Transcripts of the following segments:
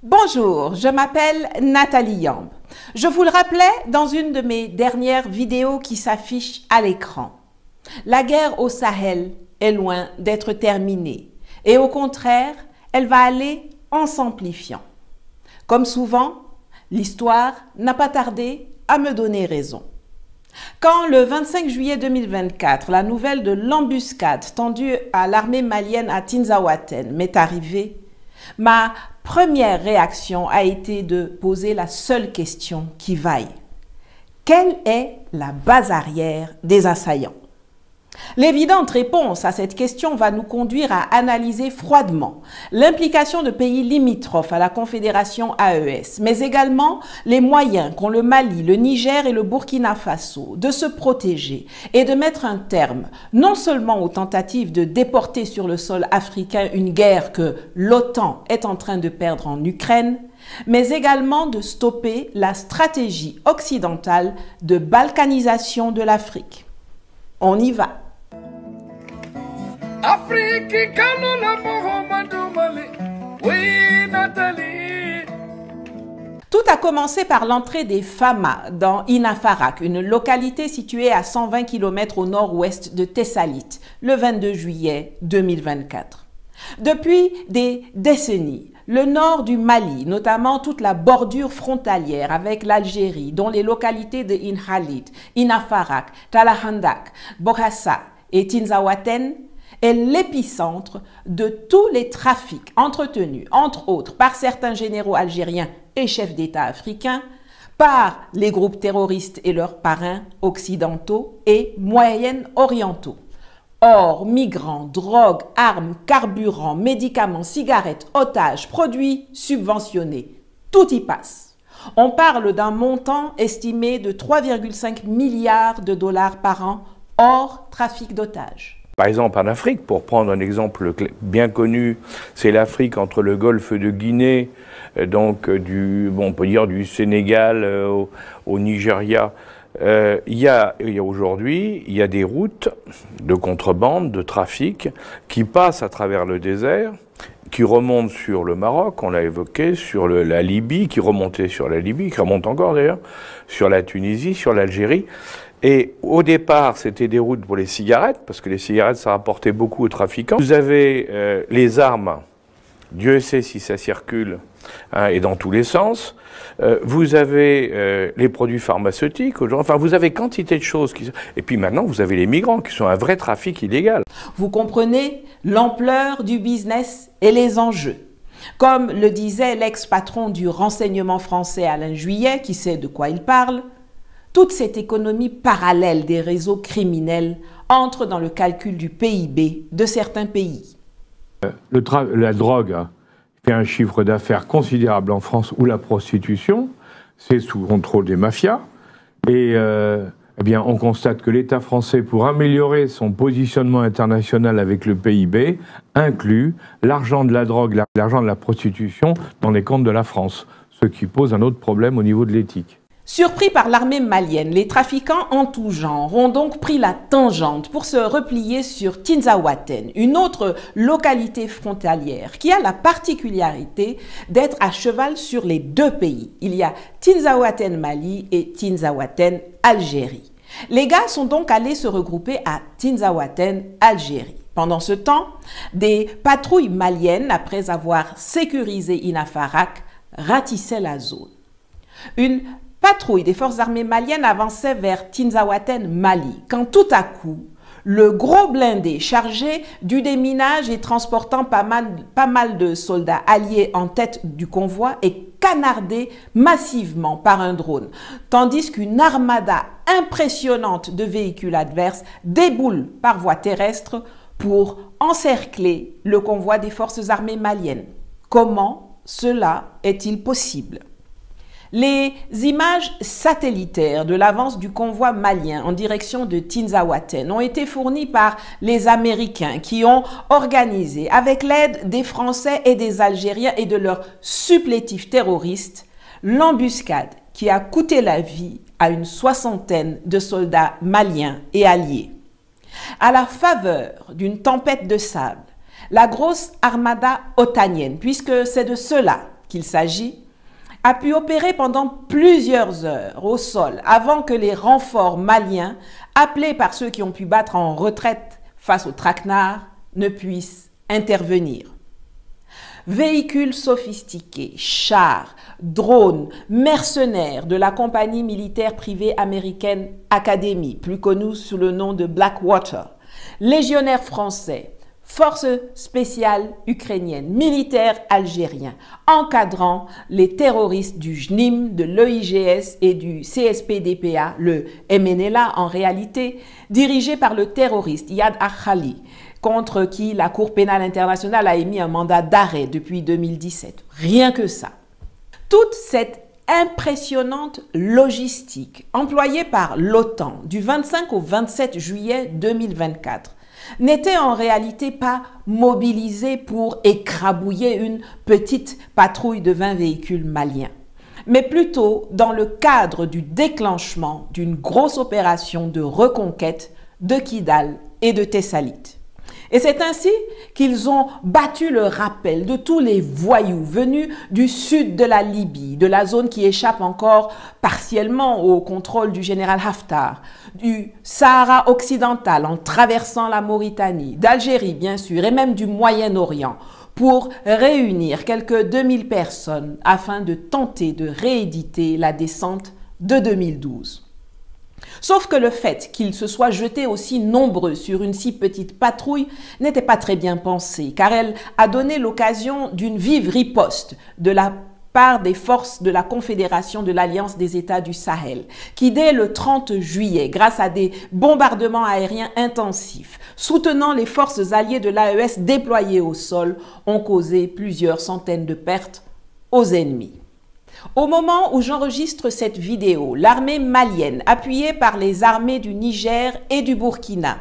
Bonjour, je m'appelle Nathalie Yamb. Je vous le rappelais dans une de mes dernières vidéos qui s'affiche à l'écran. La guerre au Sahel est loin d'être terminée et au contraire, elle va aller en s'amplifiant. Comme souvent, l'histoire n'a pas tardé à me donner raison. Quand le 25 juillet 2024, la nouvelle de l'embuscade tendue à l'armée malienne à Tinzaouaten m'est arrivée, ma première réaction a été de poser la seule question qui vaille. Quelle est la base arrière des assaillants? L'évidente réponse à cette question va nous conduire à analyser froidement l'implication de pays limitrophes à la Confédération AES, mais également les moyens qu'ont le Mali, le Niger et le Burkina Faso de se protéger et de mettre un terme non seulement aux tentatives de déporter sur le sol africain une guerre que l'OTAN est en train de perdre en Ukraine, mais également de stopper la stratégie occidentale de balkanisation de l'Afrique. On y va. Tout a commencé par l'entrée des Fama dans Inafarak, une localité située à 120 km au nord-ouest de Tessalit, le 22 juillet 2024. Depuis des décennies, le nord du Mali, notamment toute la bordure frontalière avec l'Algérie, dont les localités de Inhalit, Inafarak, Talahandak, Bokassa et Tinzaouaten, est l'épicentre de tous les trafics entretenus, entre autres, par certains généraux algériens et chefs d'État africains, par les groupes terroristes et leurs parrains occidentaux et moyen-orientaux. Or, migrants, drogues, armes, carburants, médicaments, cigarettes, otages, produits subventionnés, tout y passe. On parle d'un montant estimé de 3,5 milliards de dollars par an, hors trafic d'otages. Par exemple, en Afrique, pour prendre un exemple bien connu, c'est l'Afrique entre le golfe de Guinée, donc on peut dire du Sénégal au Nigeria. Aujourd'hui, il y a des routes de contrebande, de trafic, qui passent à travers le désert, qui remontent sur le Maroc, on l'a évoqué, sur la Libye, qui remontait sur la Libye, qui remonte encore d'ailleurs, sur la Tunisie, sur l'Algérie. Et au départ, c'était des routes pour les cigarettes, parce que les cigarettes, ça rapportait beaucoup aux trafiquants. Vous avez les armes, Dieu sait si ça circule, hein, et dans tous les sens. Vous avez les produits pharmaceutiques, enfin vous avez quantité de choses. Et puis maintenant, vous avez les migrants qui sont un vrai trafic illégal. Vous comprenez l'ampleur du business et les enjeux. Comme le disait l'ex-patron du renseignement français Alain Juillet, qui sait de quoi il parle, toute cette économie parallèle des réseaux criminels entre dans le calcul du PIB de certains pays. La drogue fait un chiffre d'affaires considérable en France, où la prostitution, c'est sous contrôle des mafias. Et eh bien, on constate que l'État français, pour améliorer son positionnement international avec le PIB, inclut l'argent de la drogue, l'argent de la prostitution dans les comptes de la France, ce qui pose un autre problème au niveau de l'éthique. Surpris par l'armée malienne, les trafiquants en tout genre ont donc pris la tangente pour se replier sur Tinzaouaten, une autre localité frontalière qui a la particularité d'être à cheval sur les deux pays. Il y a Tinzaouaten Mali et Tinzaouaten Algérie. Les gars sont donc allés se regrouper à Tinzaouaten Algérie. Pendant ce temps, des patrouilles maliennes, après avoir sécurisé Inafarak, ratissaient la zone. Une patrouille des forces armées maliennes avançait vers Tinzaouaten, Mali, quand tout à coup, le gros blindé chargé du déminage et transportant pas mal de soldats alliés en tête du convoi est canardé massivement par un drone, tandis qu'une armada impressionnante de véhicules adverses déboule par voie terrestre pour encercler le convoi des forces armées maliennes. Comment cela est-il possible ? Les images satellitaires de l'avance du convoi malien en direction de Tinzaouaten ont été fournies par les Américains qui ont organisé, avec l'aide des Français et des Algériens et de leurs supplétifs terroristes, l'embuscade qui a coûté la vie à une soixantaine de soldats maliens et alliés. À la faveur d'une tempête de sable, la grosse armada otanienne, puisque c'est de cela qu'il s'agit, a pu opérer pendant plusieurs heures au sol avant que les renforts maliens, appelés par ceux qui ont pu battre en retraite face aux traquenards, ne puissent intervenir. Véhicules sophistiqués, chars, drones, mercenaires de la compagnie militaire privée américaine Academy, plus connue sous le nom de Blackwater, légionnaires français, forces spéciales ukrainiennes, militaires algériens, encadrant les terroristes du JNIM, de l'EIGS et du CSPDPA, le MNLA en réalité, dirigé par le terroriste Iyad Akhali, contre qui la Cour pénale internationale a émis un mandat d'arrêt depuis 2017. Rien que ça. Toute cette impressionnante logistique employée par l'OTAN du 25 au 27 juillet 2024 n'était en réalité pas mobilisée pour écrabouiller une petite patrouille de 20 véhicules maliens, mais plutôt dans le cadre du déclenchement d'une grosse opération de reconquête de Kidal et de Thessalite. Et c'est ainsi qu'ils ont battu le rappel de tous les voyous venus du sud de la Libye, de la zone qui échappe encore partiellement au contrôle du général Haftar, du Sahara occidental en traversant la Mauritanie, d'Algérie bien sûr, et même du Moyen-Orient, pour réunir quelques 2000 personnes afin de tenter de rééditer la descente de 2012. Sauf que le fait qu'ils se soient jetés aussi nombreux sur une si petite patrouille n'était pas très bien pensé, car elle a donné l'occasion d'une vive riposte de la part des forces de la Confédération de l'Alliance des États du Sahel, qui dès le 30 juillet, grâce à des bombardements aériens intensifs, soutenant les forces alliées de l'AES déployées au sol, ont causé plusieurs centaines de pertes aux ennemis. Au moment où j'enregistre cette vidéo, l'armée malienne, appuyée par les armées du Niger et du Burkina,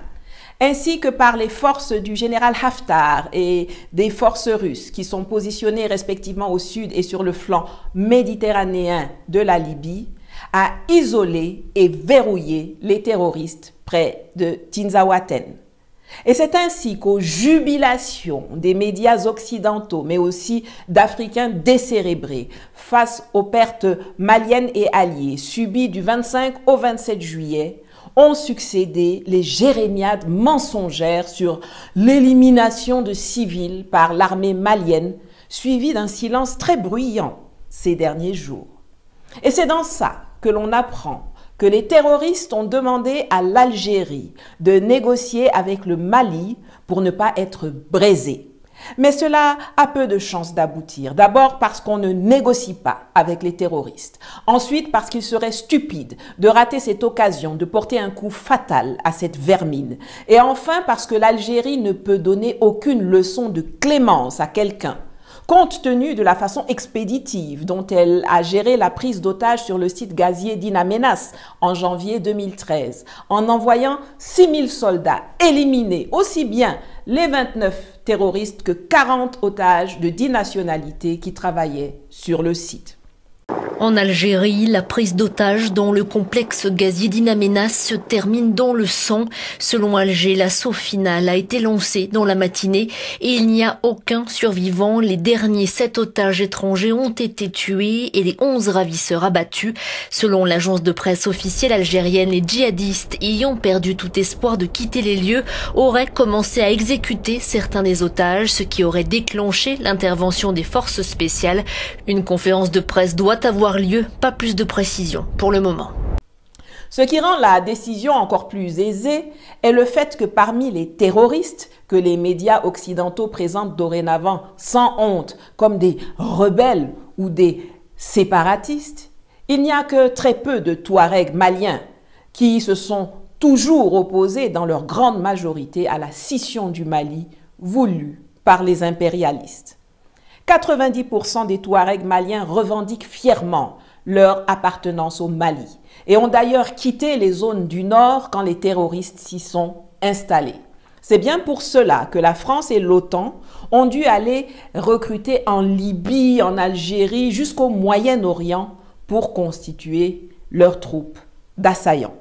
ainsi que par les forces du général Haftar et des forces russes qui sont positionnées respectivement au sud et sur le flanc méditerranéen de la Libye, a isolé et verrouillé les terroristes près de Tinzaouaten. Et c'est ainsi qu'aux jubilations des médias occidentaux, mais aussi d'Africains décérébrés, face aux pertes maliennes et alliées subies du 25 au 27 juillet, ont succédé les jérémiades mensongères sur l'élimination de civils par l'armée malienne, suivies d'un silence très bruyant ces derniers jours. Et c'est dans ça que l'on apprend que les terroristes ont demandé à l'Algérie de négocier avec le Mali pour ne pas être braisés. Mais cela a peu de chances d'aboutir. D'abord parce qu'on ne négocie pas avec les terroristes. Ensuite parce qu'il serait stupide de rater cette occasion de porter un coup fatal à cette vermine. Et enfin parce que l'Algérie ne peut donner aucune leçon de clémence à quelqu'un, compte tenu de la façon expéditive dont elle a géré la prise d'otages sur le site gazier d'In Amenas en janvier 2013, en envoyant 6000 soldats éliminer aussi bien les 29 terroristes que 40 otages de 10 nationalités qui travaillaient sur le site. En Algérie, la prise d'otages dans le complexe gazier d'In Amenas se termine dans le sang. Selon Alger, l'assaut final a été lancé dans la matinée et il n'y a aucun survivant. Les derniers 7 otages étrangers ont été tués et les 11 ravisseurs abattus. Selon l'agence de presse officielle algérienne, les djihadistes ayant perdu tout espoir de quitter les lieux auraient commencé à exécuter certains des otages, ce qui aurait déclenché l'intervention des forces spéciales. Une conférence de presse doit avoir lieu, pas plus de précision pour le moment. Ce qui rend la décision encore plus aisée est le fait que parmi les terroristes que les médias occidentaux présentent dorénavant sans honte comme des rebelles ou des séparatistes, il n'y a que très peu de Touaregs maliens qui se sont toujours opposés dans leur grande majorité à la scission du Mali voulue par les impérialistes. 90% des Touaregs maliens revendiquent fièrement leur appartenance au Mali et ont d'ailleurs quitté les zones du Nord quand les terroristes s'y sont installés. C'est bien pour cela que la France et l'OTAN ont dû aller recruter en Libye, en Algérie, jusqu'au Moyen-Orient pour constituer leurs troupes d'assaillants.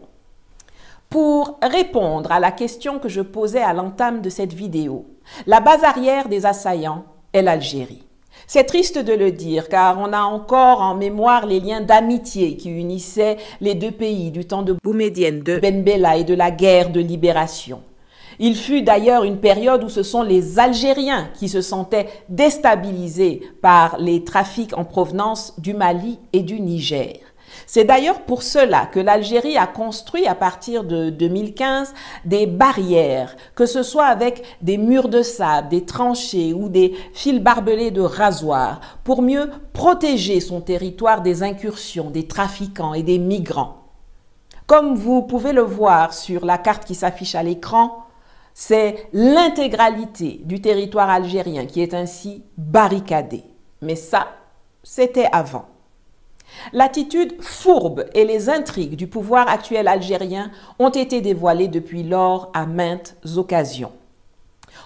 Pour répondre à la question que je posais à l'entame de cette vidéo, la base arrière des assaillants est l'Algérie. C'est triste de le dire, car on a encore en mémoire les liens d'amitié qui unissaient les deux pays du temps de Boumedienne, de Ben Bella et de la guerre de libération. Il fut d'ailleurs une période où ce sont les Algériens qui se sentaient déstabilisés par les trafics en provenance du Mali et du Niger. C'est d'ailleurs pour cela que l'Algérie a construit à partir de 2015 des barrières, que ce soit avec des murs de sable, des tranchées ou des fils barbelés de rasoirs, pour mieux protéger son territoire des incursions, des trafiquants et des migrants. Comme vous pouvez le voir sur la carte qui s'affiche à l'écran, c'est l'intégralité du territoire algérien qui est ainsi barricadé. Mais ça, c'était avant. L'attitude fourbe et les intrigues du pouvoir actuel algérien ont été dévoilées depuis lors à maintes occasions.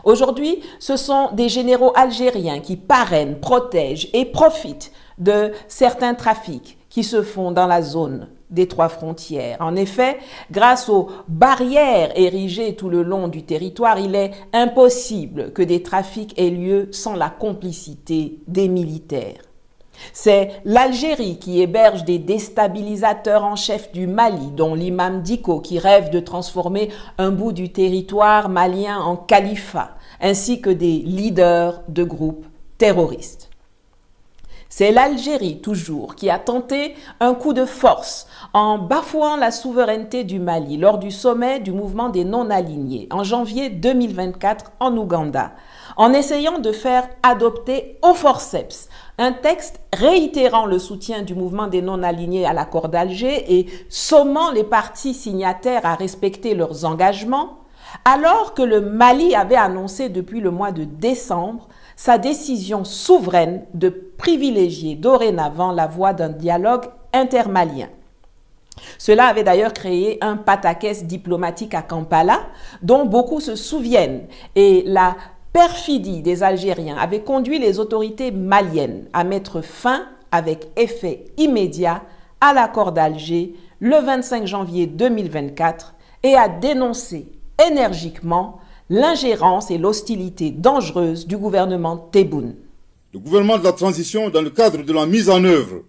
Aujourd'hui, ce sont des généraux algériens qui parrainent, protègent et profitent de certains trafics qui se font dans la zone des trois frontières. En effet, grâce aux barrières érigées tout le long du territoire, il est impossible que des trafics aient lieu sans la complicité des militaires. C'est l'Algérie qui héberge des déstabilisateurs en chef du Mali, dont l'imam Dicko qui rêve de transformer un bout du territoire malien en califat, ainsi que des leaders de groupes terroristes. C'est l'Algérie, toujours, qui a tenté un coup de force en bafouant la souveraineté du Mali lors du sommet du mouvement des non-alignés en janvier 2024 en Ouganda, en essayant de faire adopter au forceps un texte réitérant le soutien du mouvement des non-alignés à l'accord d'Alger et sommant les parties signataires à respecter leurs engagements, alors que le Mali avait annoncé depuis le mois de décembre sa décision souveraine de privilégier dorénavant la voie d'un dialogue intermalien. Cela avait d'ailleurs créé un pataquès diplomatique à Kampala, dont beaucoup se souviennent, et la perfidie des Algériens avait conduit les autorités maliennes à mettre fin avec effet immédiat à l'accord d'Alger le 25 janvier 2024 et à dénoncer énergiquement l'ingérence et l'hostilité dangereuse du gouvernement Tebboune. Le gouvernement de la transition, dans le cadre de la mise en œuvre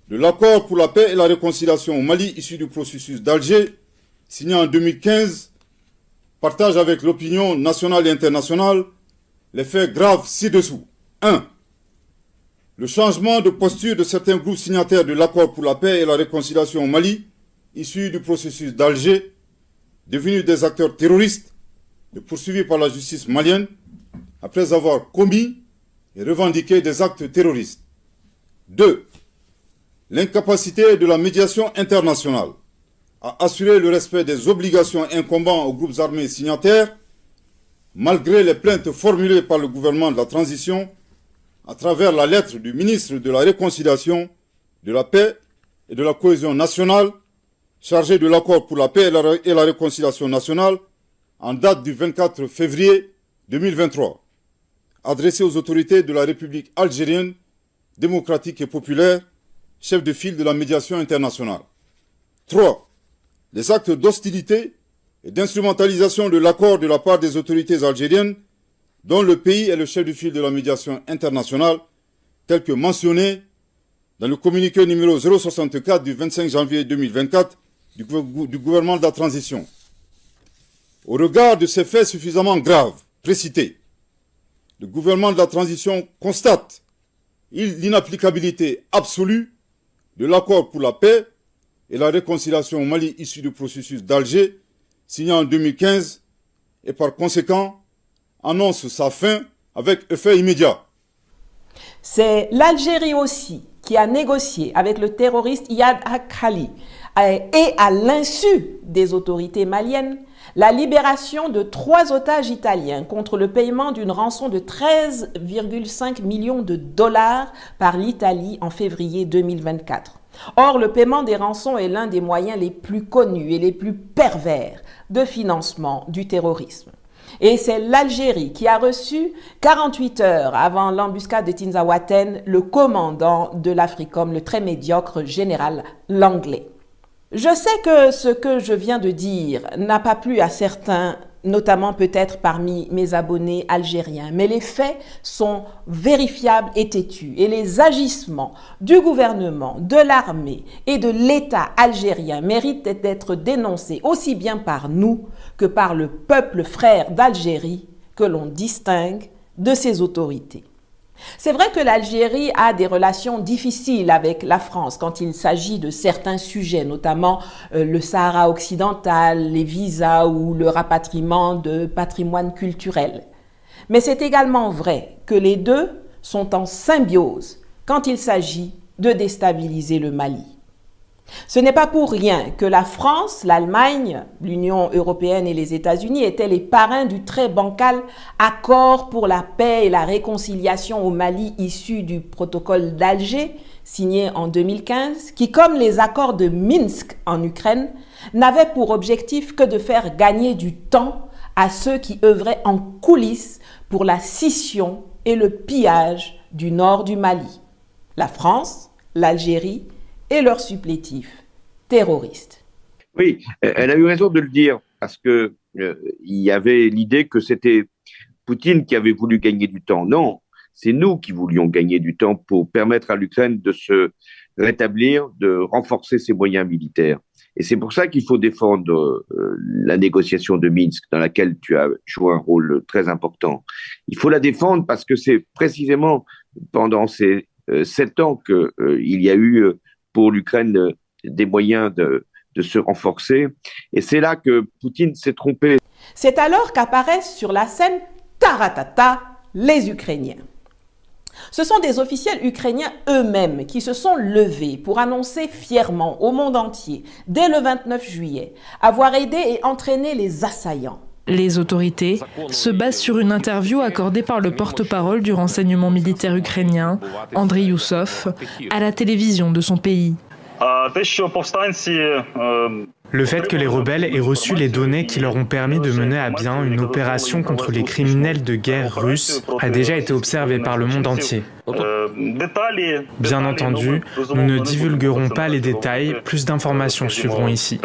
de l'accord pour la paix et la réconciliation au Mali issu du processus d'Alger, signé en 2015, partage avec l'opinion nationale et internationale les faits graves ci-dessous. 1. Le changement de posture de certains groupes signataires de l'accord pour la paix et la réconciliation au Mali, issu du processus d'Alger, devenus des acteurs terroristes, poursuivis par la justice malienne, après avoir commis et revendiqué des actes terroristes. 2. L'incapacité de la médiation internationale à assurer le respect des obligations incombant aux groupes armés signataires, malgré les plaintes formulées par le gouvernement de la transition à travers la lettre du ministre de la Réconciliation, de la Paix et de la Cohésion nationale, chargé de l'accord pour la paix et la réconciliation nationale, en date du 24 février 2023, adressé aux autorités de la République algérienne, démocratique et populaire, chef de file de la médiation internationale. 3. Les actes d'hostilité et d'instrumentalisation de l'accord de la part des autorités algériennes, dont le pays est le chef de file de la médiation internationale, tel que mentionné dans le communiqué numéro 064 du 25 janvier 2024 du gouvernement de la transition. Au regard de ces faits suffisamment graves, précités, le gouvernement de la transition constate l'inapplicabilité absolue de l'accord pour la paix et la réconciliation au Mali issu du processus d'Alger, signé en 2015, et par conséquent annonce sa fin avec effet immédiat. C'est l'Algérie aussi qui a négocié avec le terroriste Iyad Akhali et à l'insu des autorités maliennes la libération de 3 otages italiens contre le paiement d'une rançon de 13,5 millions de dollars par l'Italie en février 2024. Or, le paiement des rançons est l'un des moyens les plus connus et les plus pervers de financement du terrorisme. Et c'est l'Algérie qui a reçu, 48 heures avant l'embuscade de Tinzaouaten, le commandant de l'Africom, le très médiocre général Langley. Je sais que ce que je viens de dire n'a pas plu à certains notamment peut-être parmi mes abonnés algériens, mais les faits sont vérifiables et têtus. Et les agissements du gouvernement, de l'armée et de l'État algérien méritent d'être dénoncés aussi bien par nous que par le peuple frère d'Algérie que l'on distingue de ses autorités. C'est vrai que l'Algérie a des relations difficiles avec la France quand il s'agit de certains sujets, notamment le Sahara occidental, les visas ou le rapatriement de patrimoine culturel. Mais c'est également vrai que les deux sont en symbiose quand il s'agit de déstabiliser le Mali. Ce n'est pas pour rien que la France, l'Allemagne, l'Union européenne et les États-Unis étaient les parrains du très bancal accord pour la paix et la réconciliation au Mali issu du protocole d'Alger, signé en 2015, qui, comme les accords de Minsk en Ukraine, n'avait pour objectif que de faire gagner du temps à ceux qui œuvraient en coulisses pour la scission et le pillage du nord du Mali. La France, l'Algérie et leurs supplétifs terroristes. Oui, elle a eu raison de le dire, parce que il y avait l'idée que c'était Poutine qui avait voulu gagner du temps. Non, c'est nous qui voulions gagner du temps pour permettre à l'Ukraine de se rétablir, de renforcer ses moyens militaires. Et c'est pour ça qu'il faut défendre la négociation de Minsk, dans laquelle tu as joué un rôle très important. Il faut la défendre parce que c'est précisément pendant ces 7 ans qu'il y a eu pour l'Ukraine des moyens de se renforcer. Et c'est là que Poutine s'est trompé. C'est alors qu'apparaissent sur la scène, taratata, les Ukrainiens. Ce sont des officiels ukrainiens eux-mêmes qui se sont levés pour annoncer fièrement au monde entier, dès le 29 juillet, avoir aidé et entraîné les assaillants. Les autorités se basent sur une interview accordée par le porte-parole du renseignement militaire ukrainien, Andriy Youssov, à la télévision de son pays. Le fait que les rebelles aient reçu les données qui leur ont permis de mener à bien une opération contre les criminels de guerre russes a déjà été observé par le monde entier. Bien entendu, nous ne divulguerons pas les détails, plus d'informations suivront ici.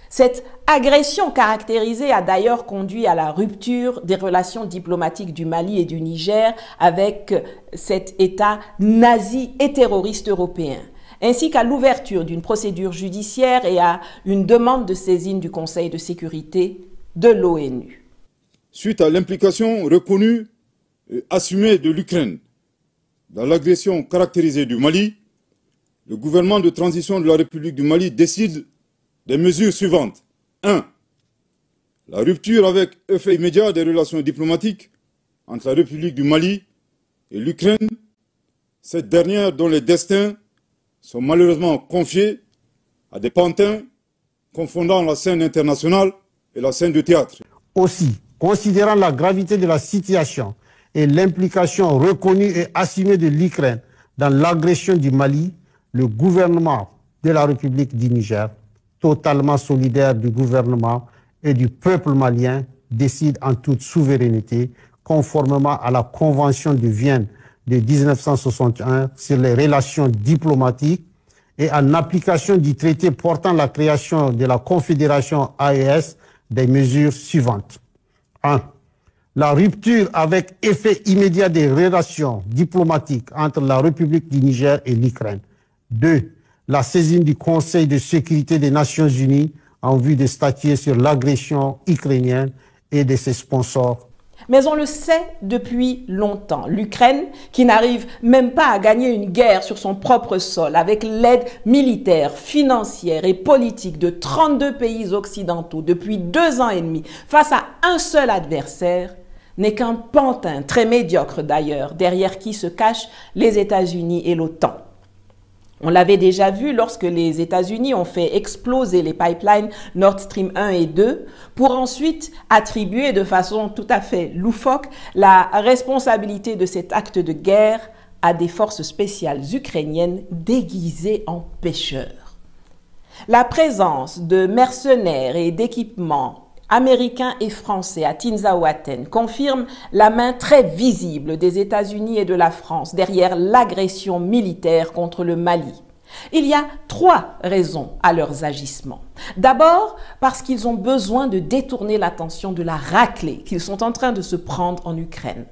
Cette agression caractérisée a d'ailleurs conduit à la rupture des relations diplomatiques du Mali et du Niger avec cet État nazi et terroriste européen, ainsi qu'à l'ouverture d'une procédure judiciaire et à une demande de saisine du Conseil de sécurité de l'ONU. Suite à l'implication reconnue et assumée de l'Ukraine dans l'agression caractérisée du Mali, le gouvernement de transition de la République du Mali décide des mesures suivantes. 1. La rupture avec effet immédiat des relations diplomatiques entre la République du Mali et l'Ukraine, cette dernière dont les destins sont malheureusement confiés à des pantins confondant la scène internationale et la scène de théâtre. Aussi, considérant la gravité de la situation et l'implication reconnue et assumée de l'Ukraine dans l'agression du Mali, le gouvernement de la République du Niger, totalement solidaire du gouvernement et du peuple malien, décide en toute souveraineté, conformément à la Convention de Vienne de 1961 sur les relations diplomatiques et en application du traité portant la création de la Confédération AES, des mesures suivantes. 1. La rupture avec effet immédiat des relations diplomatiques entre la République du Niger et l'Ukraine. 2. La saisine du Conseil de sécurité des Nations Unies en vue de statuer sur l'agression ukrainienne et de ses sponsors. Mais on le sait depuis longtemps, l'Ukraine, qui n'arrive même pas à gagner une guerre sur son propre sol avec l'aide militaire, financière et politique de 32 pays occidentaux depuis 2 ans et demi, face à un seul adversaire, n'est qu'un pantin, très médiocre d'ailleurs, derrière qui se cachent les États-Unis et l'OTAN. On l'avait déjà vu lorsque les États-Unis ont fait exploser les pipelines Nord Stream 1 et 2 pour ensuite attribuer de façon tout à fait loufoque la responsabilité de cet acte de guerre à des forces spéciales ukrainiennes déguisées en pêcheurs. La présence de mercenaires et d'équipements américains et français à Tinzaouaten confirme la main très visible des États-Unis et de la France derrière l'agression militaire contre le Mali. Il y a 3 raisons à leurs agissements. D'abord, parce qu'ils ont besoin de détourner l'attention de la raclée qu'ils sont en train de se prendre en Ukraine.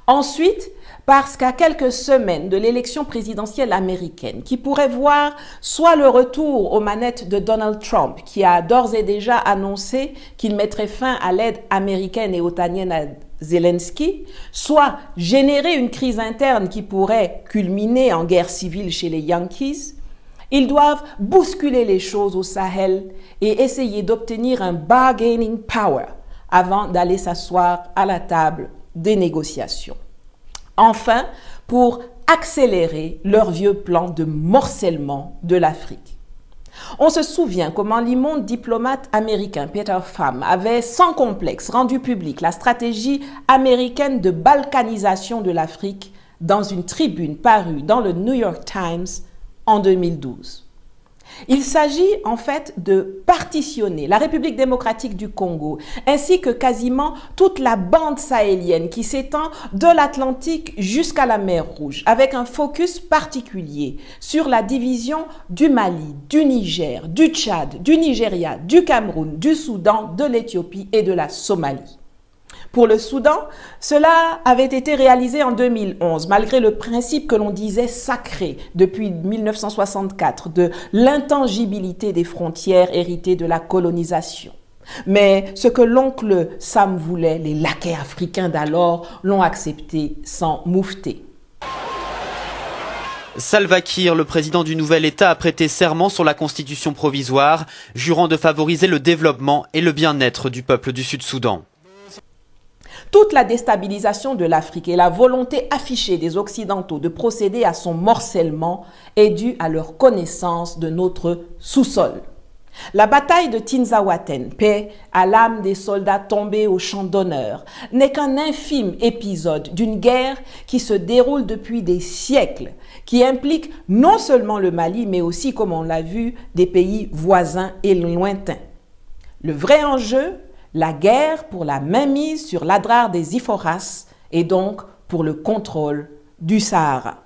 Ensuite, parce qu'à quelques semaines de l'élection présidentielle américaine, qui pourrait voir soit le retour aux manettes de Donald Trump, qui a d'ores et déjà annoncé qu'il mettrait fin à l'aide américaine et otanienne à Zelensky, soit générer une crise interne qui pourrait culminer en guerre civile chez les Yankees, ils doivent bousculer les choses au Sahel et essayer d'obtenir un bargaining power avant d'aller s'asseoir à la table des négociations. Enfin, pour accélérer leur vieux plan de morcellement de l'Afrique. On se souvient comment l'immonde diplomate américain Peter Pham avait sans complexe rendu public la stratégie américaine de balkanisation de l'Afrique dans une tribune parue dans le New York Times en 2012. Il s'agit en fait de partitionner la République démocratique du Congo ainsi que quasiment toute la bande sahélienne qui s'étend de l'Atlantique jusqu'à la mer Rouge avec un focus particulier sur la division du Mali, du Niger, du Tchad, du Nigeria, du Cameroun, du Soudan, de l'Éthiopie et de la Somalie. Pour le Soudan, cela avait été réalisé en 2011, malgré le principe que l'on disait sacré depuis 1964 de l'intangibilité des frontières héritées de la colonisation. Mais ce que l'oncle Sam voulait, les laquais africains d'alors l'ont accepté sans moufter. Salva Kiir, le président du nouvel État, a prêté serment sur la constitution provisoire, jurant de favoriser le développement et le bien-être du peuple du Sud-Soudan. Toute la déstabilisation de l'Afrique et la volonté affichée des Occidentaux de procéder à son morcellement est due à leur connaissance de notre sous-sol. La bataille de Tinzaouaten, paix à l'âme des soldats tombés au champ d'honneur, n'est qu'un infime épisode d'une guerre qui se déroule depuis des siècles, qui implique non seulement le Mali, mais aussi, comme on l'a vu, des pays voisins et lointains. Le vrai enjeu, la guerre pour la mainmise sur l'Adrar des Iphoras et donc pour le contrôle du Sahara.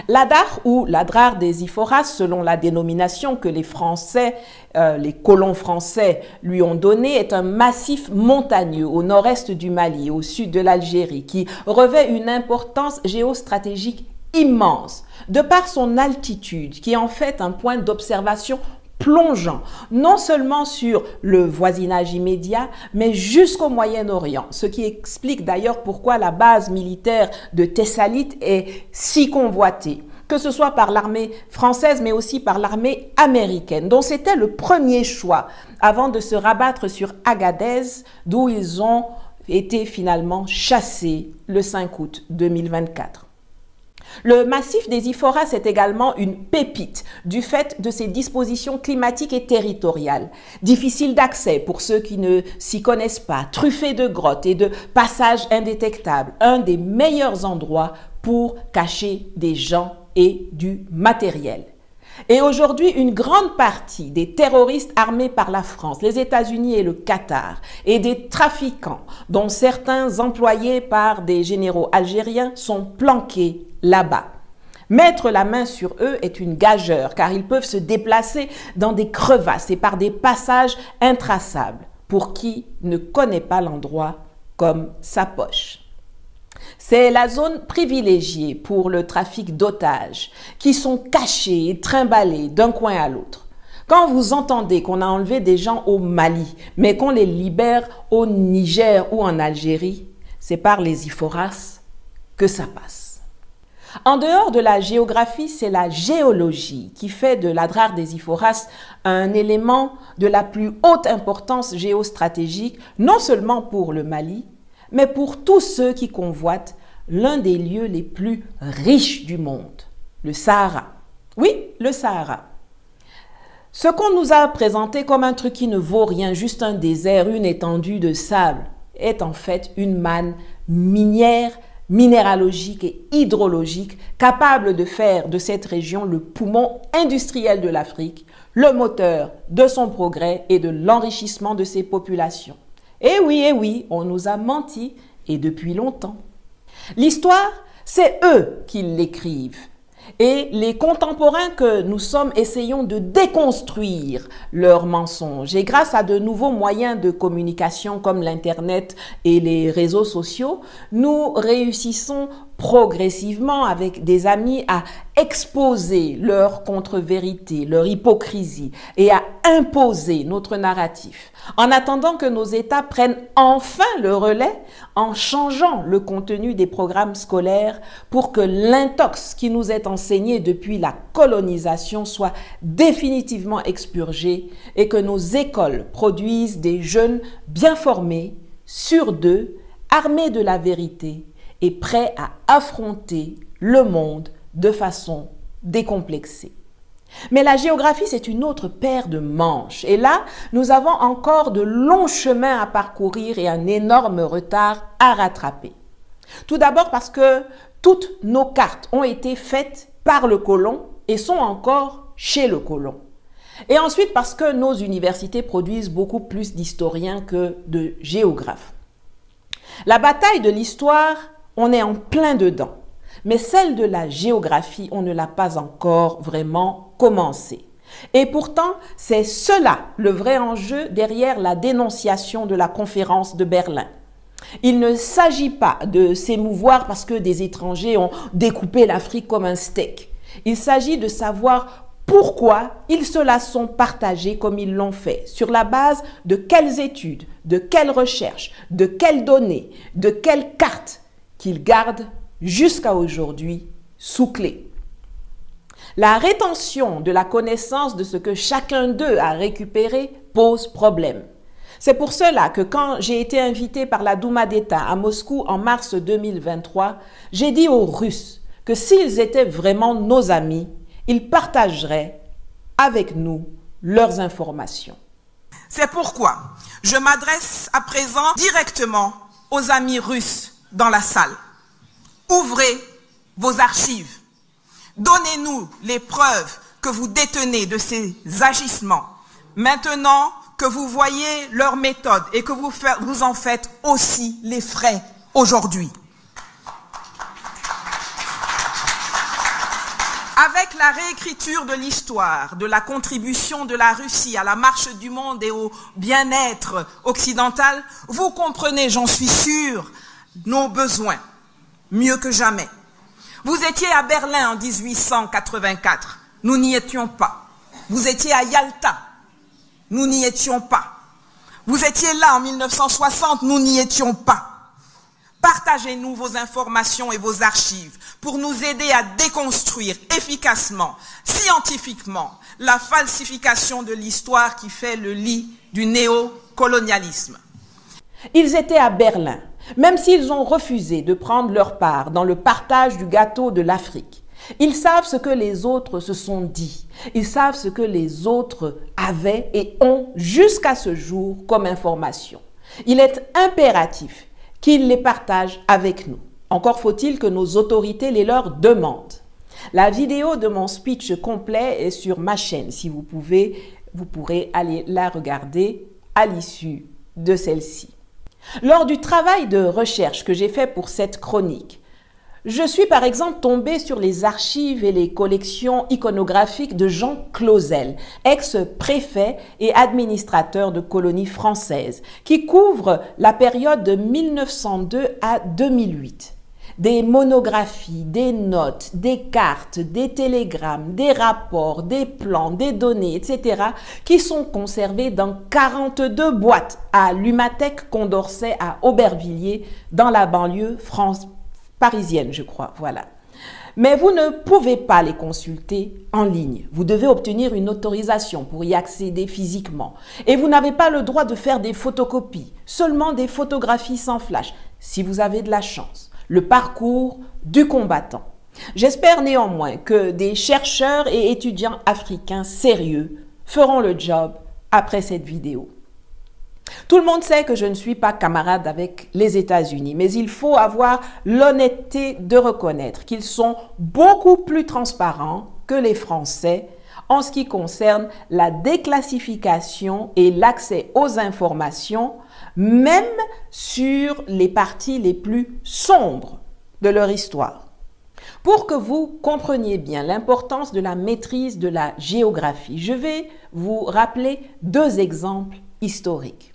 L'Adrar ou l'Adrar des Iphoras, selon la dénomination que les Français, les colons français lui ont donnée, est un massif montagneux au nord-est du Mali, au sud de l'Algérie, qui revêt une importance géostratégique immense, de par son altitude, qui est en fait un point d'observation plongeant non seulement sur le voisinage immédiat, mais jusqu'au Moyen-Orient, ce qui explique d'ailleurs pourquoi la base militaire de Thessalite est si convoitée, que ce soit par l'armée française, mais aussi par l'armée américaine, dont c'était le premier choix avant de se rabattre sur Agadez, d'où ils ont été finalement chassés le 5 août 2024. Le massif des Iphoras est également une pépite du fait de ses dispositions climatiques et territoriales. Difficile d'accès pour ceux qui ne s'y connaissent pas, truffé de grottes et de passages indétectables. Un des meilleurs endroits pour cacher des gens et du matériel. Et aujourd'hui, une grande partie des terroristes armés par la France, les États-Unis et le Qatar, et des trafiquants, dont certains employés par des généraux algériens, sont planqués là-bas. Mettre la main sur eux est une gageure, car ils peuvent se déplacer dans des crevasses et par des passages intraçables, pour qui ne connaît pas l'endroit comme sa poche. C'est la zone privilégiée pour le trafic d'otages qui sont cachés et trimballés d'un coin à l'autre. Quand vous entendez qu'on a enlevé des gens au Mali, mais qu'on les libère au Niger ou en Algérie, c'est par les Iphoras que ça passe. En dehors de la géographie, c'est la géologie qui fait de l'Adrar des Iphoras un élément de la plus haute importance géostratégique, non seulement pour le Mali, mais pour tous ceux qui convoitent l'un des lieux les plus riches du monde, le Sahara. Oui, le Sahara. Ce qu'on nous a présenté comme un truc qui ne vaut rien, juste un désert, une étendue de sable, est en fait une manne minière, minéralogique et hydrologique capable de faire de cette région le poumon industriel de l'Afrique, le moteur de son progrès et de l'enrichissement de ses populations. Eh oui, on nous a menti, et depuis longtemps. L'histoire, c'est eux qui l'écrivent. Et les contemporains que nous sommes essayons de déconstruire leurs mensonges. Et grâce à de nouveaux moyens de communication comme l'Internet et les réseaux sociaux, nous réussissons progressivement avec des amis à exposer leur contre-vérité, leur hypocrisie et à imposer notre narratif. En attendant que nos États prennent enfin le relais en changeant le contenu des programmes scolaires pour que l'intox qui nous est enseigné depuis la colonisation soit définitivement expurgé et que nos écoles produisent des jeunes bien formés, sûrs d'eux, armés de la vérité et prêts à affronter le monde de façon décomplexée. Mais la géographie, c'est une autre paire de manches. Et là, nous avons encore de longs chemins à parcourir et un énorme retard à rattraper. Tout d'abord parce que toutes nos cartes ont été faites par le colon et sont encore chez le colon. Et ensuite parce que nos universités produisent beaucoup plus d'historiens que de géographes. La bataille de l'histoire, on est en plein dedans. Mais celle de la géographie, on ne l'a pas encore vraiment commencé. Et pourtant, c'est cela le vrai enjeu derrière la dénonciation de la conférence de Berlin. Il ne s'agit pas de s'émouvoir parce que des étrangers ont découpé l'Afrique comme un steak. Il s'agit de savoir pourquoi ils se la sont partagés comme ils l'ont fait, sur la base de quelles études, de quelles recherches, de quelles données, de quelles cartes qu'ils gardent jusqu'à aujourd'hui sous clé. La rétention de la connaissance de ce que chacun d'eux a récupéré pose problème. C'est pour cela que quand j'ai été invité par la Douma d'État à Moscou en mars 2023, j'ai dit aux Russes que s'ils étaient vraiment nos amis, ils partageraient avec nous leurs informations. C'est pourquoi je m'adresse à présent directement aux amis russes dans la salle. Ouvrez vos archives. Donnez-nous les preuves que vous détenez de ces agissements. Maintenant que vous voyez leurs méthodes et que vous en faites aussi les frais aujourd'hui. Avec la réécriture de l'histoire, de la contribution de la Russie à la marche du monde et au bien-être occidental, vous comprenez, j'en suis sûre, nos besoins. Mieux que jamais. Vous étiez à Berlin en 1884. Nous n'y étions pas. Vous étiez à Yalta. Nous n'y étions pas. Vous étiez là en 1960. Nous n'y étions pas. Partagez-nous vos informations et vos archives pour nous aider à déconstruire efficacement, scientifiquement, la falsification de l'histoire qui fait le lit du néocolonialisme. Ils étaient à Berlin. Même s'ils ont refusé de prendre leur part dans le partage du gâteau de l'Afrique, ils savent ce que les autres se sont dit. Ils savent ce que les autres avaient et ont jusqu'à ce jour comme information. Il est impératif qu'ils les partagent avec nous. Encore faut-il que nos autorités les leur demandent. La vidéo de mon speech complet est sur ma chaîne. Si vous pourrez aller la regarder à l'issue de celle-ci. Lors du travail de recherche que j'ai fait pour cette chronique, je suis par exemple tombée sur les archives et les collections iconographiques de Jean Clausel, ex-préfet et administrateur de colonies françaises, qui couvrent la période de 1902 à 2008. Des monographies, des notes, des cartes, des télégrammes, des rapports, des plans, des données, etc. qui sont conservés dans 42 boîtes à l'Humathèque Condorcet à Aubervilliers, dans la banlieue parisienne, je crois. Voilà. Mais vous ne pouvez pas les consulter en ligne. Vous devez obtenir une autorisation pour y accéder physiquement. Et vous n'avez pas le droit de faire des photocopies, seulement des photographies sans flash, si vous avez de la chance. Le parcours du combattant. J'espère néanmoins que des chercheurs et étudiants africains sérieux feront le job après cette vidéo. Tout le monde sait que je ne suis pas camarade avec les États-Unis, mais il faut avoir l'honnêteté de reconnaître qu'ils sont beaucoup plus transparents que les Français en ce qui concerne la déclassification et l'accès aux informations, même sur les parties les plus sombres de leur histoire. Pour que vous compreniez bien l'importance de la maîtrise de la géographie, je vais vous rappeler 2 exemples historiques.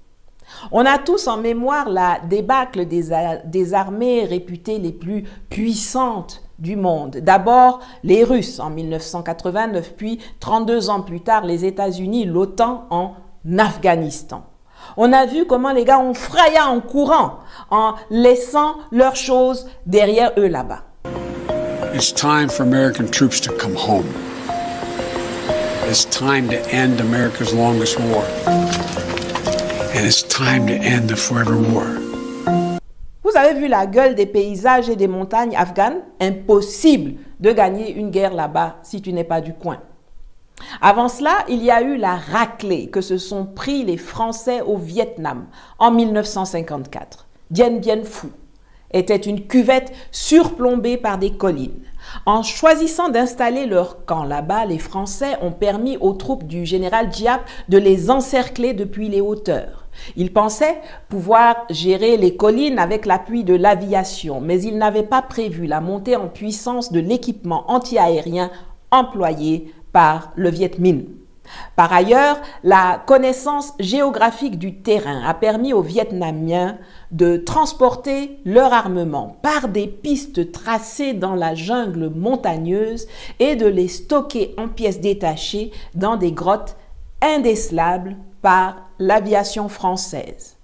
On a tous en mémoire la débâcle des armées réputées les plus puissantes du monde. D'abord les Russes en 1989, puis 32 ans plus tard les États-Unis, l'OTAN en Afghanistan. On a vu comment les gars ont frayaé en courant, en laissant leurs choses derrière eux là-bas. It's time for American troops to come home. It's time to end America's longest war. And it's time to end the forever war. Vous avez vu la gueule des paysages et des montagnes afghanes? Impossible de gagner une guerre là-bas si tu n'es pas du coin. Avant cela, il y a eu la raclée que se sont pris les Français au Vietnam en 1954. Dien Bien Phu était une cuvette surplombée par des collines. En choisissant d'installer leur camp là-bas, les Français ont permis aux troupes du général Giap de les encercler depuis les hauteurs. Ils pensaient pouvoir gérer les collines avec l'appui de l'aviation, mais ils n'avaient pas prévu la montée en puissance de l'équipement antiaérien employé par le Viet Minh. Par ailleurs, la connaissance géographique du terrain a permis aux Vietnamiens de transporter leur armement par des pistes tracées dans la jungle montagneuse et de les stocker en pièces détachées dans des grottes indécelables par l'aviation française.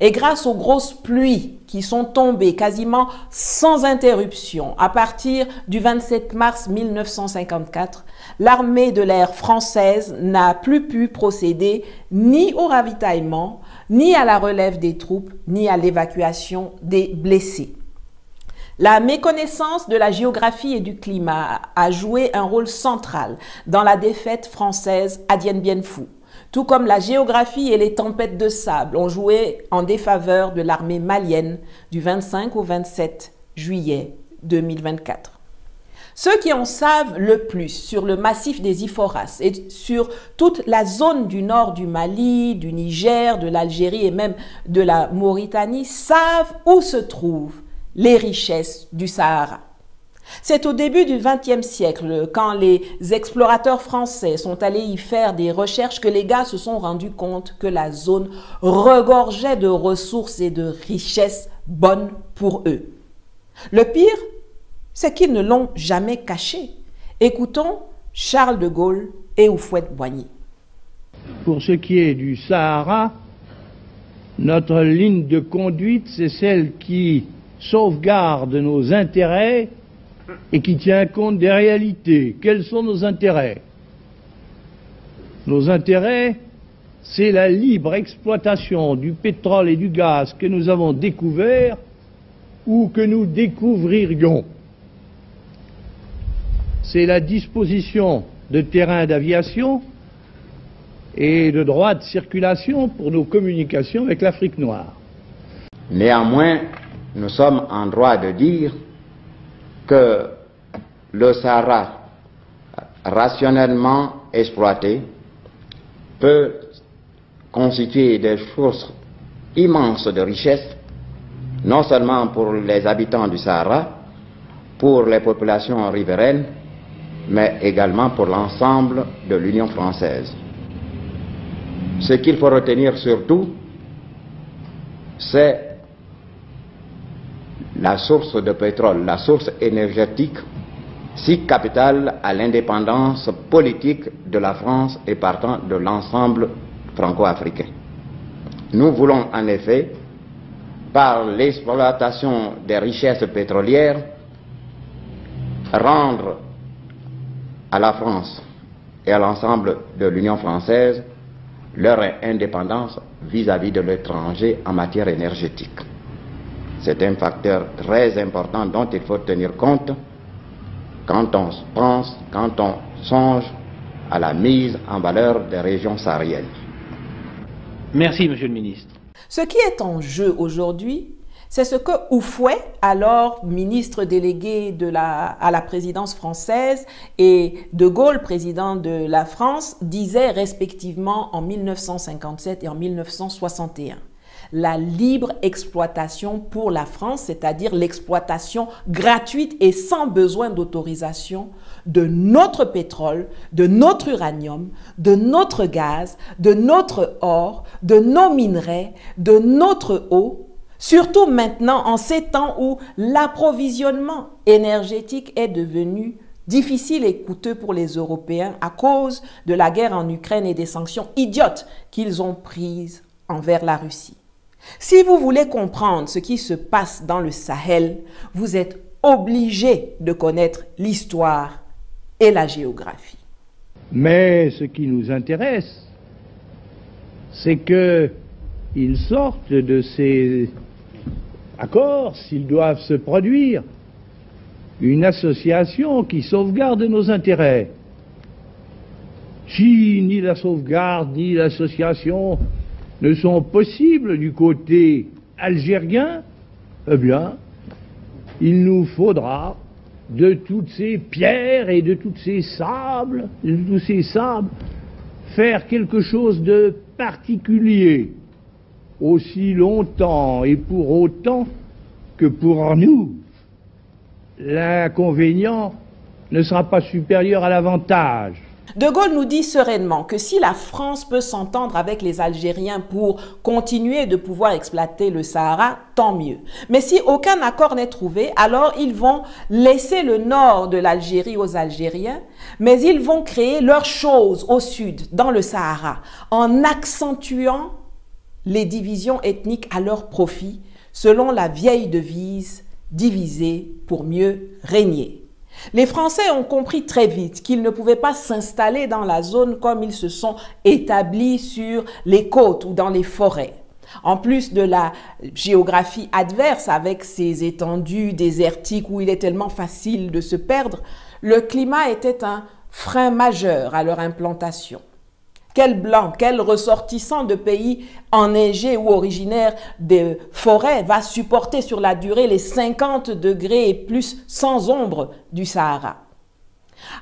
Et grâce aux grosses pluies qui sont tombées quasiment sans interruption à partir du 27 mars 1954, l'armée de l'air française n'a plus pu procéder ni au ravitaillement, ni à la relève des troupes, ni à l'évacuation des blessés. La méconnaissance de la géographie et du climat a joué un rôle central dans la défaite française à Dien Bien Phu. Tout comme la géographie et les tempêtes de sable ont joué en défaveur de l'armée malienne du 25 au 27 juillet 2024. Ceux qui en savent le plus sur le massif des Iphoras et sur toute la zone du nord du Mali, du Niger, de l'Algérie et même de la Mauritanie savent où se trouvent les richesses du Sahara. C'est au début du XXe siècle, quand les explorateurs français sont allés y faire des recherches, que les gars se sont rendus compte que la zone regorgeait de ressources et de richesses bonnes pour eux. Le pire, c'est qu'ils ne l'ont jamais caché. Écoutons Charles de Gaulle et Houphouët-Boigny. Pour ce qui est du Sahara, notre ligne de conduite, c'est celle qui sauvegarde nos intérêts et qui tient compte des réalités. Quels sont nos intérêts? Nos intérêts, c'est la libre exploitation du pétrole et du gaz que nous avons découvert ou que nous découvririons. C'est la disposition de terrains d'aviation et de droits de circulation pour nos communications avec l'Afrique noire. Néanmoins, nous sommes en droit de dire que le Sahara, rationnellement exploité, peut constituer des sources immenses de richesses, non seulement pour les habitants du Sahara, pour les populations riveraines, mais également pour l'ensemble de l'Union française. Ce qu'il faut retenir surtout, c'est la source de pétrole, la source énergétique, si capitale à l'indépendance politique de la France et partant de l'ensemble franco-africain. Nous voulons en effet, par l'exploitation des richesses pétrolières, rendre à la France et à l'ensemble de l'Union française leur indépendance vis-à-vis de l'étranger en matière énergétique. C'est un facteur très important dont il faut tenir compte quand on pense, quand on songe à la mise en valeur des régions sahariennes. Merci, Monsieur le Ministre. Ce qui est en jeu aujourd'hui, c'est ce que Houphouët, alors ministre délégué à la présidence française, et de Gaulle, président de la France, disaient respectivement en 1957 et en 1961. la libre exploitation pour la France, c'est-à-dire l'exploitation gratuite et sans besoin d'autorisation de notre pétrole, de notre uranium, de notre gaz, de notre or, de nos minerais, de notre eau, surtout maintenant en ces temps où l'approvisionnement énergétique est devenu difficile et coûteux pour les Européens à cause de la guerre en Ukraine et des sanctions idiotes qu'ils ont prises envers la Russie. Si vous voulez comprendre ce qui se passe dans le Sahel, vous êtes obligé de connaître l'histoire et la géographie. Mais ce qui nous intéresse, c'est qu'ils sortent de ces accords, s'ils doivent se produire, une association qui sauvegarde nos intérêts. Si ni la sauvegarde ni l'association ne sont possibles du côté algérien, eh bien, il nous faudra de toutes ces pierres et de tous ces sables, faire quelque chose de particulier, aussi longtemps et pour autant que pour nous, l'inconvénient ne sera pas supérieur à l'avantage. De Gaulle nous dit sereinement que si la France peut s'entendre avec les Algériens pour continuer de pouvoir exploiter le Sahara, tant mieux. Mais si aucun accord n'est trouvé, alors ils vont laisser le nord de l'Algérie aux Algériens, mais ils vont créer leur chose au sud, dans le Sahara, en accentuant les divisions ethniques à leur profit, selon la vieille devise « diviser pour mieux régner ». Les Français ont compris très vite qu'ils ne pouvaient pas s'installer dans la zone comme ils se sont établis sur les côtes ou dans les forêts. En plus de la géographie adverse avec ses étendues désertiques où il est tellement facile de se perdre, le climat était un frein majeur à leur implantation. Quel blanc, quel ressortissant de pays enneigés ou originaire des forêts va supporter sur la durée les 50 degrés et plus sans ombre du Sahara?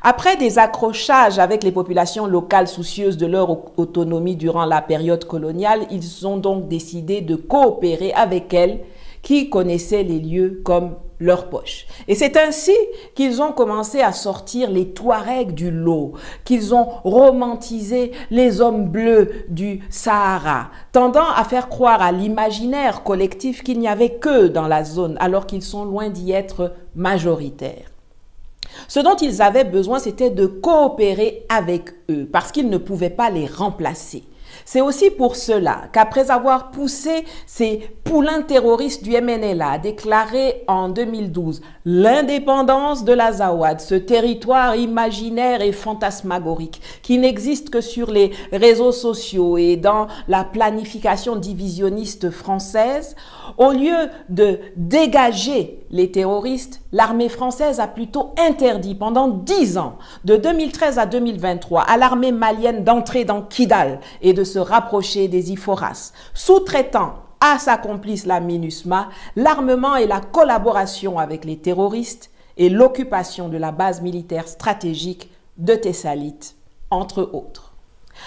Après des accrochages avec les populations locales soucieuses de leur autonomie durant la période coloniale, ils ont donc décidé de coopérer avec elles qui connaissaient les lieux comme leur poche. Et c'est ainsi qu'ils ont commencé à sortir les Touaregs du lot, qu'ils ont romantisé les hommes bleus du Sahara, tendant à faire croire à l'imaginaire collectif qu'il n'y avait qu'eux dans la zone, alors qu'ils sont loin d'y être majoritaires. Ce dont ils avaient besoin, c'était de coopérer avec eux, parce qu'ils ne pouvaient pas les remplacer. C'est aussi pour cela qu'après avoir poussé ces poulains terroristes du MNLA à déclarer en 2012 l'indépendance de l'Azawad, ce territoire imaginaire et fantasmagorique qui n'existe que sur les réseaux sociaux et dans la planification divisionniste française, au lieu de dégager les terroristes, l'armée française a plutôt interdit pendant 10 ans, de 2013 à 2023, à l'armée malienne d'entrer dans Kidal et de se rapprocher des IFORAS, sous-traitant à sa complice la MINUSMA l'armement et la collaboration avec les terroristes et l'occupation de la base militaire stratégique de Thessalite, entre autres.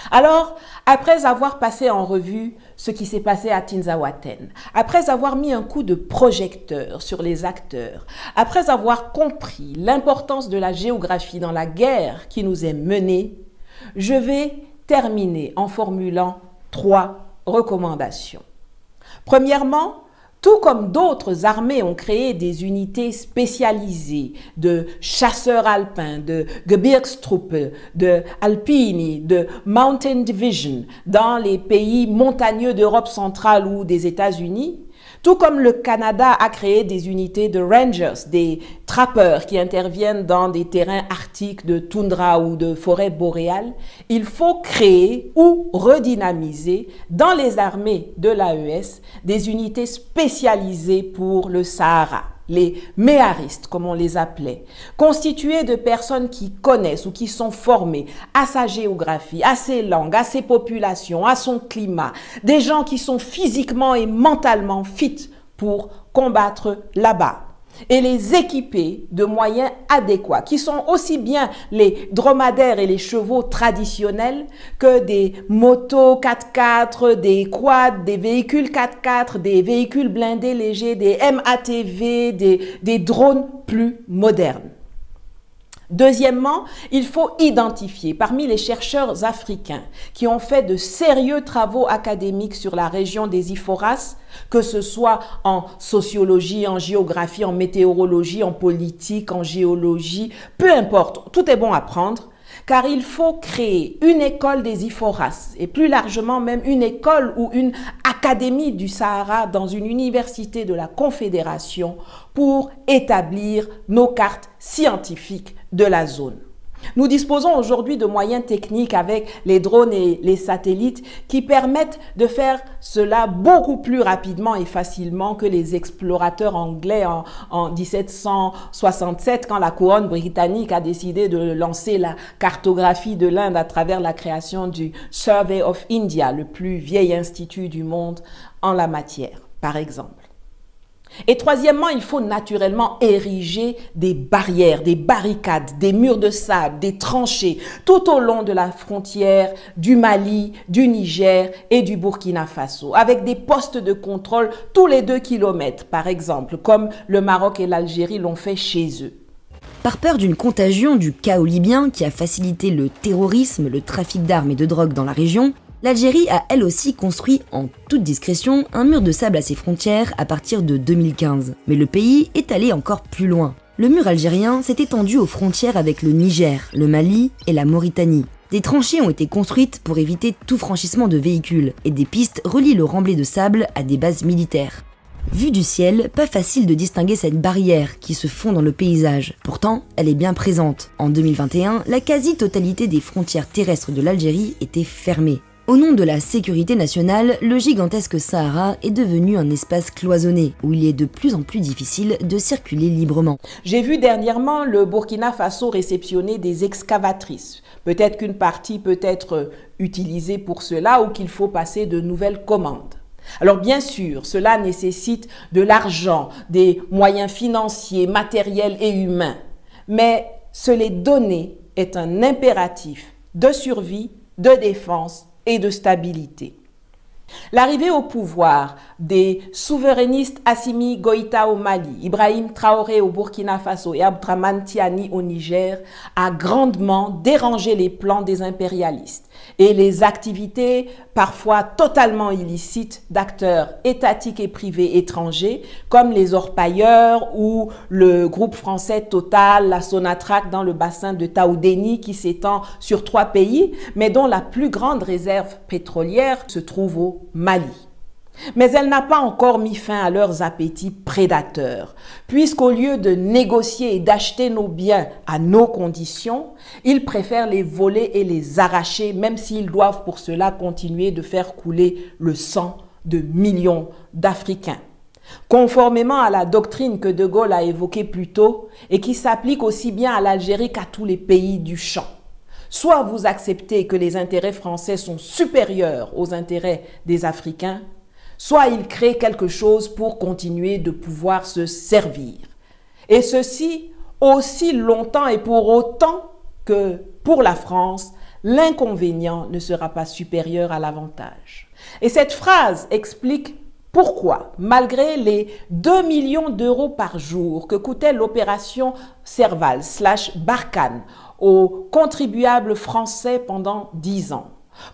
Alors, après avoir passé en revue ce qui s'est passé à Tinzaouaten, après avoir mis un coup de projecteur sur les acteurs, après avoir compris l'importance de la géographie dans la guerre qui nous est menée, je vais terminer en formulant 3 recommandations. Premièrement, tout comme d'autres armées ont créé des unités spécialisées de chasseurs alpins, de Gebirgstruppe, de Alpini, de Mountain Division dans les pays montagneux d'Europe centrale ou des États-Unis, tout comme le Canada a créé des unités de rangers, des trappeurs qui interviennent dans des terrains arctiques de toundra ou de forêt boréale, il faut créer ou redynamiser dans les armées de l'AES des unités spécialisées pour le Sahara, les méharistes comme on les appelait, constituées de personnes qui connaissent ou qui sont formées à sa géographie, à ses langues, à ses populations, à son climat, des gens qui sont physiquement et mentalement fit pour combattre là-bas. et les équiper de moyens adéquats, qui sont aussi bien les dromadaires et les chevaux traditionnels que des motos 4x4, des quads, des véhicules 4x4, des véhicules blindés légers, des MATV, des drones plus modernes. Deuxièmement, il faut identifier parmi les chercheurs africains qui ont fait de sérieux travaux académiques sur la région des Iforas, que ce soit en sociologie, en géographie, en météorologie, en politique, en géologie, peu importe, tout est bon à prendre, car il faut créer une école des Iforas et plus largement même une école ou une académie du Sahara dans une université de la Confédération pour établir nos cartes scientifiques de la zone. Nous disposons aujourd'hui de moyens techniques avec les drones et les satellites qui permettent de faire cela beaucoup plus rapidement et facilement que les explorateurs anglais en 1767, quand la couronne britannique a décidé de lancer la cartographie de l'Inde à travers la création du Survey of India, le plus vieil institut du monde en la matière, par exemple. Et troisièmement, il faut naturellement ériger des barrières, des barricades, des murs de sable, des tranchées tout au long de la frontière du Mali, du Niger et du Burkina Faso, avec des postes de contrôle tous les 2 kilomètres, par exemple, comme le Maroc et l'Algérie l'ont fait chez eux. Par peur d'une contagion du chaos libyen qui a facilité le terrorisme, le trafic d'armes et de drogue dans la région, l'Algérie a elle aussi construit en toute discrétion un mur de sable à ses frontières à partir de 2015. Mais le pays est allé encore plus loin. Le mur algérien s'est étendu aux frontières avec le Niger, le Mali et la Mauritanie. Des tranchées ont été construites pour éviter tout franchissement de véhicules et des pistes relient le remblai de sable à des bases militaires. Vue du ciel, pas facile de distinguer cette barrière qui se fond dans le paysage. Pourtant, elle est bien présente. En 2021, la quasi-totalité des frontières terrestres de l'Algérie était fermée. Au nom de la sécurité nationale, le gigantesque Sahara est devenu un espace cloisonné, où il est de plus en plus difficile de circuler librement. J'ai vu dernièrement le Burkina Faso réceptionner des excavatrices. Peut-être qu'une partie peut être utilisée pour cela ou qu'il faut passer de nouvelles commandes. Alors bien sûr, cela nécessite de l'argent, des moyens financiers, matériels et humains. Mais se les donner est un impératif de survie, de défense et de stabilité. L'arrivée au pouvoir des souverainistes Assimi Goïta au Mali, Ibrahim Traoré au Burkina Faso et Abdraman Tiani au Niger a grandement dérangé les plans des impérialistes et les activités parfois totalement illicites d'acteurs étatiques et privés étrangers comme les orpailleurs ou le groupe français Total, la Sonatrach dans le bassin de Taoudéni qui s'étend sur 3 pays, mais dont la plus grande réserve pétrolière se trouve au Mali. Mais elle n'a pas encore mis fin à leurs appétits prédateurs, puisqu'au lieu de négocier et d'acheter nos biens à nos conditions, ils préfèrent les voler et les arracher, même s'ils doivent pour cela continuer de faire couler le sang de millions d'Africains. Conformément à la doctrine que De Gaulle a évoquée plus tôt et qui s'applique aussi bien à l'Algérie qu'à tous les pays du champ. Soit vous acceptez que les intérêts français sont supérieurs aux intérêts des Africains, soit ils créent quelque chose pour continuer de pouvoir se servir. Et ceci aussi longtemps et pour autant que pour la France, l'inconvénient ne sera pas supérieur à l'avantage. Et cette phrase explique pourquoi, malgré les 2 millions d'euros par jour que coûtait l'opération Serval / Barkhane aux contribuables français pendant 10 ans,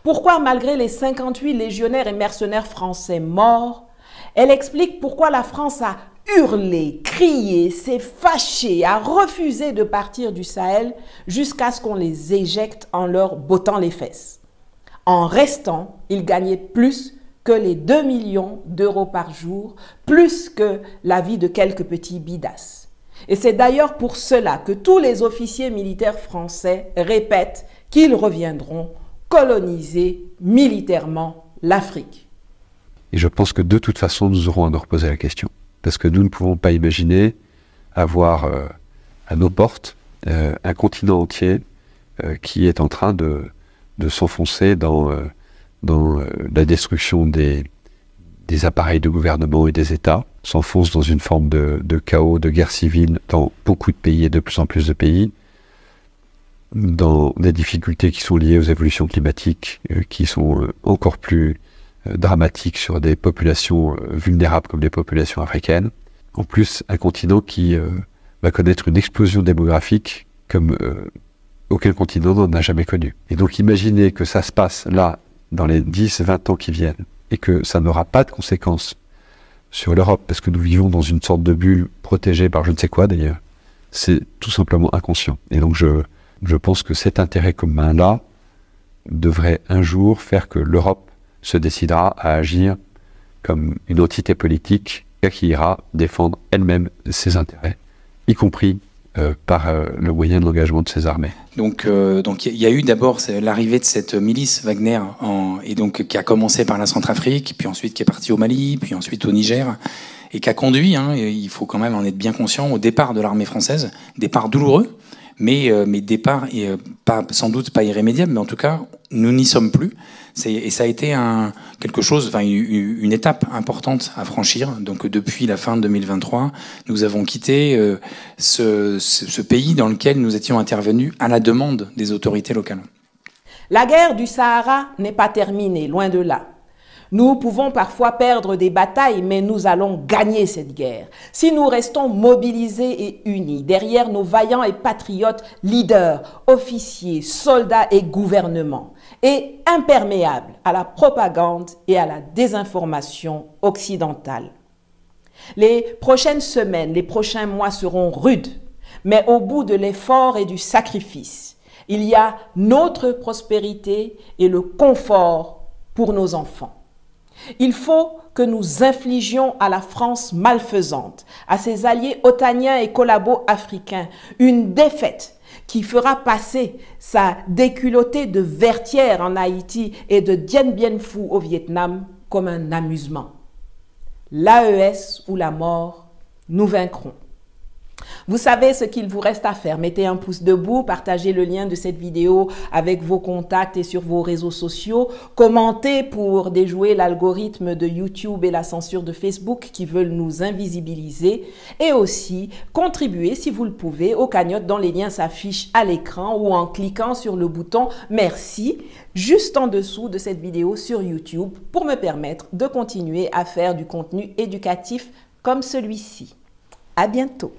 pourquoi, malgré les 58 légionnaires et mercenaires français morts, elle explique pourquoi la France a hurlé, crié, s'est fâchée, a refusé de partir du Sahel jusqu'à ce qu'on les éjecte en leur bottant les fesses. En restant, ils gagnaient plus que les 2 millions d'euros par jour, plus que la vie de quelques petits bidasses. Et c'est d'ailleurs pour cela que tous les officiers militaires français répètent qu'ils reviendront coloniser militairement l'Afrique. Et je pense que de toute façon, nous aurons à nous reposer la question. Parce que nous ne pouvons pas imaginer avoir à nos portes un continent entier qui est en train de s'enfoncer dans la destruction des des appareils de gouvernement et des États, s'enfonce dans une forme de chaos, de guerre civile dans beaucoup de pays et de plus en plus de pays, dans des difficultés qui sont liées aux évolutions climatiques, qui sont encore plus dramatiques sur des populations vulnérables comme les populations africaines. En plus, un continent qui va connaître une explosion démographique comme aucun continent n'en a jamais connu. Et donc imaginez que ça se passe là, dans les 10-20 ans qui viennent, et que ça n'aura pas de conséquences sur l'Europe, parce que nous vivons dans une sorte de bulle protégée par je ne sais quoi d'ailleurs, c'est tout simplement inconscient. Et donc je pense que cet intérêt commun-là devrait un jour faire que l'Europe se décidera à agir comme une entité politique qui ira défendre elle-même ses intérêts, y compris par le moyen de l'engagement de ses armées. Donc il y a eu d'abord l'arrivée de cette milice Wagner, et donc qui a commencé par la Centrafrique, puis ensuite qui est partie au Mali, puis ensuite au Niger, et qui a conduit, il faut quand même en être bien conscient, au départ de l'armée française, départ douloureux, mais départ sans doute pas irrémédiable, mais en tout cas nous n'y sommes plus. Et ça a été une étape importante à franchir. Donc depuis la fin de 2023, nous avons quitté ce pays dans lequel nous étions intervenus à la demande des autorités locales. La guerre du Sahara n'est pas terminée, loin de là. Nous pouvons parfois perdre des batailles, mais nous allons gagner cette guerre. Si nous restons mobilisés et unis derrière nos vaillants et patriotes leaders, officiers, soldats et gouvernements, et imperméables à la propagande et à la désinformation occidentale. Les prochaines semaines, les prochains mois seront rudes, mais au bout de l'effort et du sacrifice, il y a notre prospérité et le confort pour nos enfants. Il faut que nous infligions à la France malfaisante, à ses alliés otaniens et collabos africains, une défaite qui fera passer sa déculottée de Vertière en Haïti et de Dien Bien Phu au Vietnam comme un amusement. L'AES ou la mort, nous vaincrons. Vous savez ce qu'il vous reste à faire. Mettez un pouce debout, partagez le lien de cette vidéo avec vos contacts et sur vos réseaux sociaux. Commentez pour déjouer l'algorithme de YouTube et la censure de Facebook qui veulent nous invisibiliser. Et aussi, contribuez si vous le pouvez aux cagnottes dont les liens s'affichent à l'écran ou en cliquant sur le bouton « Merci » juste en dessous de cette vidéo sur YouTube pour me permettre de continuer à faire du contenu éducatif comme celui-ci. À bientôt.